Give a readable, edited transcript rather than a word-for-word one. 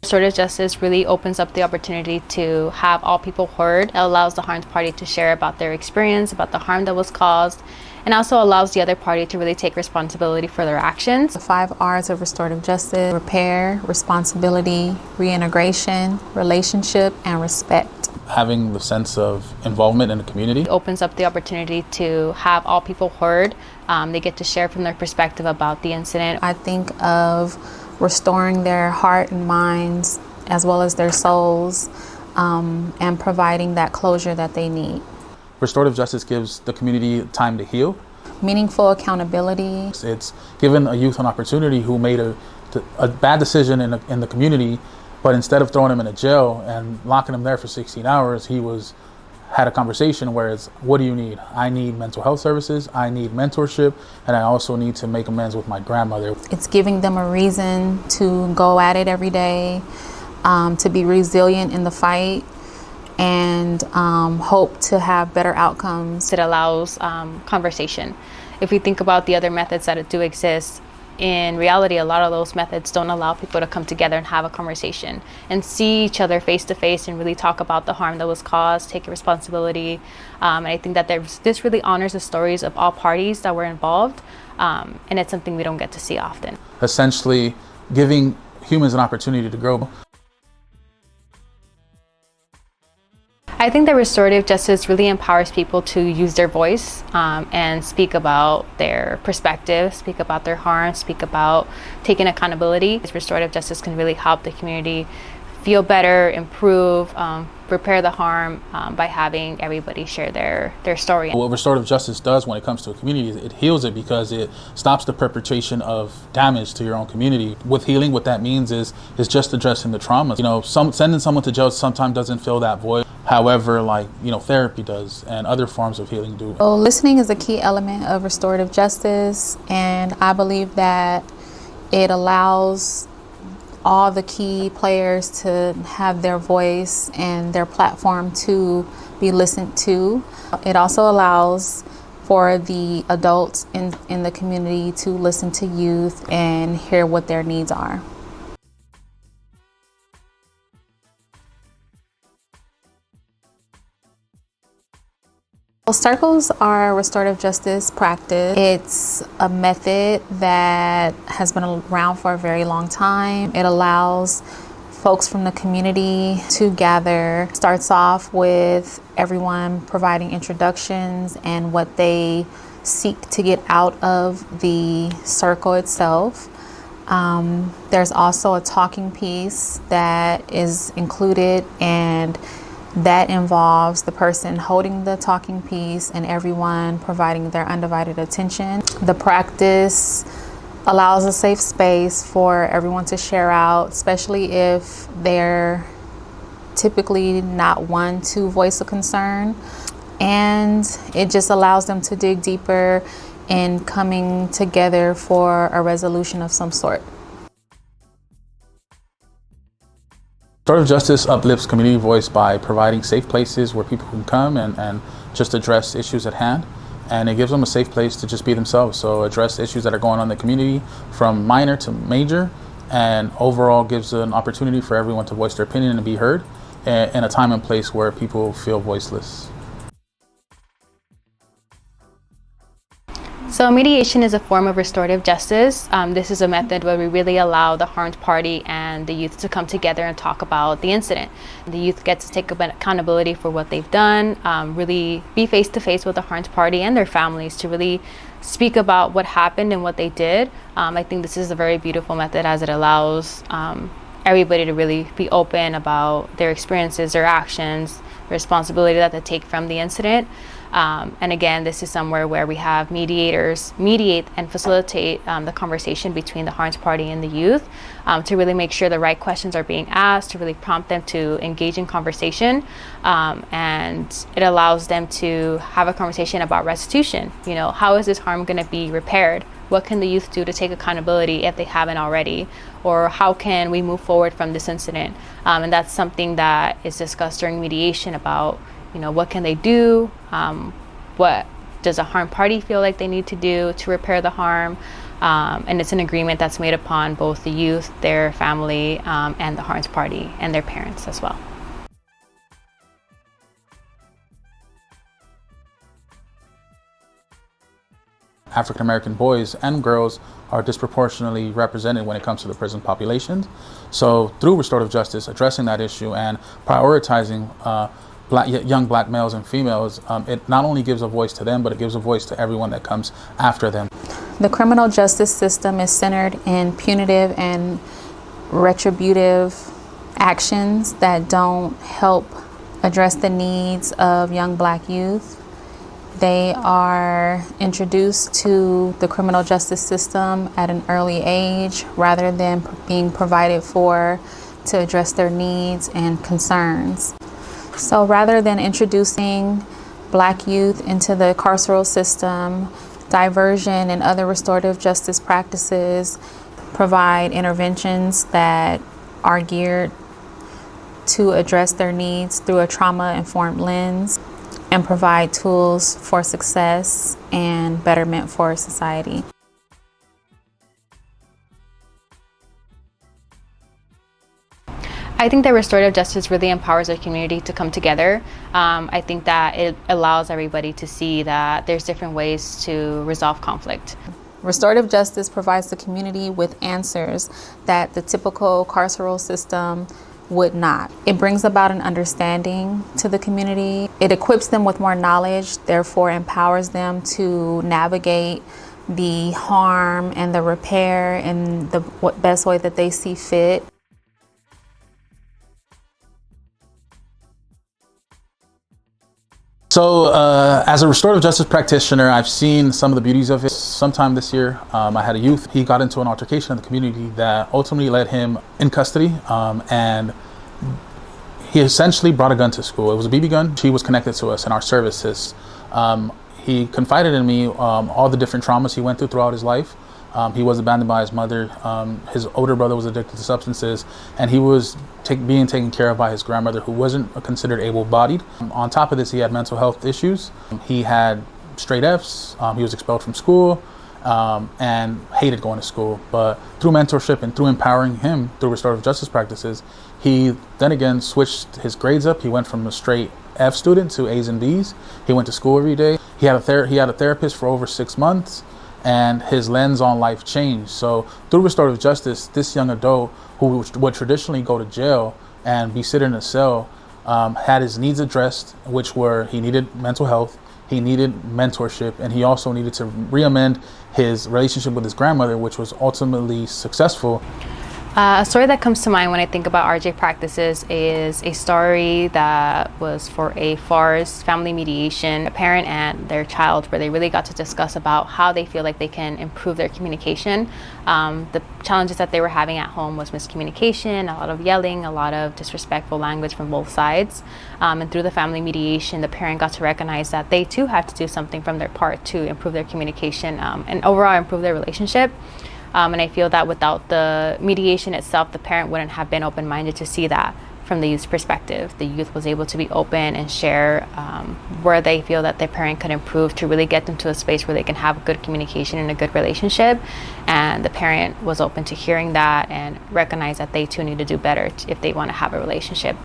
Restorative justice really opens up the opportunity to have all people heard. It allows the harmed party to share about their experience, about the harm that was caused, and also allows the other party to really take responsibility for their actions. The 5 R's of restorative justice: repair, responsibility, reintegration, relationship, and respect. Having the sense of involvement in the community. It opens up the opportunity to have all people heard. They get to share from their perspective about the incident. I think of restoring their heart and minds as well as their souls, and providing that closure that they need. Restorative justice gives the community time to heal. Meaningful accountability. It's given a youth an opportunity who made a bad decision in the community, but instead of throwing him in a jail and locking him there for 16 hours, he had a conversation where it's, what do you need? I need mental health services, I need mentorship, and I also need to make amends with my grandmother. It's giving them a reason to go at it every day, to be resilient in the fight, and hope to have better outcomes. It allows conversation. If we think about the other methods that do exist, in reality, a lot of those methods don't allow people to come together and have a conversation and see each other face to face and really talk about the harm that was caused, take responsibility. And I think that this really honors the stories of all parties that were involved, and it's something we don't get to see often. Essentially, giving humans an opportunity to grow. I think that restorative justice really empowers people to use their voice and speak about their perspective, speak about their harm, speak about taking accountability. Restorative justice can really help the community feel better, improve, repair the harm by having everybody share their story. What restorative justice does when it comes to a community is it heals it, because it stops the perpetration of damage to your own community. With healing, what that means is just addressing the trauma. Sending someone to jail sometimes doesn't fill that void. However, therapy does, and other forms of healing do. So listening is a key element of restorative justice, and I believe that it allows all the key players to have their voice and their platform to be listened to. It also allows for the adults in the community to listen to youth and hear what their needs are. Well, circles are restorative justice practice. It's a method that has been around for a very long time. It allows folks from the community to gather. Starts off with everyone providing introductions and what they seek to get out of the circle itself. There's also a talking piece that is included, and that involves the person holding the talking piece and everyone providing their undivided attention. The practice allows a safe space for everyone to share out, especially if they're typically not one to voice a concern. And it just allows them to dig deeper in coming together for a resolution of some sort. Restorative justice uplifts community voice by providing safe places where people can come and just address issues at hand. And it gives them a safe place to just be themselves. So address issues that are going on in the community from minor to major, and overall gives an opportunity for everyone to voice their opinion and be heard in a time and place where people feel voiceless. So mediation is a form of restorative justice. This is a method where we really allow the harmed party and the youth to come together and talk about the incident. The youth gets to take accountability for what they've done, really be face to face with the harmed party and their families to really speak about what happened and what they did. I think this is a very beautiful method, as it allows everybody to really be open about their experiences, their actions, the responsibility that they take from the incident. And again, this is somewhere where we have mediators mediate and facilitate the conversation between the harmed party and the youth to really make sure the right questions are being asked, to really prompt them to engage in conversation. And it allows them to have a conversation about restitution. How is this harm going to be repaired? What can the youth do to take accountability if they haven't already? Or how can we move forward from this incident? And that's something that is discussed during mediation about what can they do? What does a harmed party feel like they need to do to repair the harm? And it's an agreement that's made upon both the youth, their family, and the Harns Party and their parents as well. African American boys and girls are disproportionately represented when it comes to the prison populations. So through restorative justice, addressing that issue and prioritizing young black males and females, it not only gives a voice to them, but it gives a voice to everyone that comes after them. The criminal justice system is centered in punitive and retributive actions that don't help address the needs of young black youth. They are introduced to the criminal justice system at an early age rather than being provided for to address their needs and concerns. So rather than introducing black youth into the carceral system, diversion and other restorative justice practices provide interventions that are geared to address their needs through a trauma-informed lens and provide tools for success and betterment for society. I think that restorative justice really empowers our community to come together. I think that it allows everybody to see that there's different ways to resolve conflict. Restorative justice provides the community with answers that the typical carceral system would not. It brings about an understanding to the community. It equips them with more knowledge, therefore empowers them to navigate the harm and the repair in the best way that they see fit. So as a restorative justice practitioner, I've seen some of the beauties of it. Sometime this year, I had a youth. He got into an altercation in the community that ultimately led him in custody, and he essentially brought a gun to school. It was a BB gun. He was connected to us in our services. He confided in me all the different traumas he went through throughout his life. He was abandoned by his mother. His older brother was addicted to substances, and he was being taken care of by his grandmother, who wasn't considered able-bodied. On top of this, he had mental health issues. He had straight Fs. He was expelled from school and hated going to school. But through mentorship and through empowering him through restorative justice practices, he then again switched his grades up. He went from a straight F student to A's and B's. He went to school every day. He had a therapist for over 6 months, and his lens on life changed. So through restorative justice, this young adult who would traditionally go to jail and be sitting in a cell had his needs addressed, which were he needed mental health, he needed mentorship, and he also needed to re-amend his relationship with his grandmother, which was ultimately successful. A story that comes to mind when I think about RJ practices is a story that was for a FARS family mediation, a parent and their child, where they really got to discuss about how they feel like they can improve their communication. The challenges that they were having at home was miscommunication, a lot of yelling, a lot of disrespectful language from both sides. And through the family mediation, the parent got to recognize that they too had to do something from their part to improve their communication and overall improve their relationship. And I feel that without the mediation itself, the parent wouldn't have been open-minded to see that from the youth's perspective. The youth was able to be open and share where they feel that their parent could improve to really get them to a space where they can have good communication and a good relationship. And the parent was open to hearing that and recognize that they too need to do better if they want to have a relationship.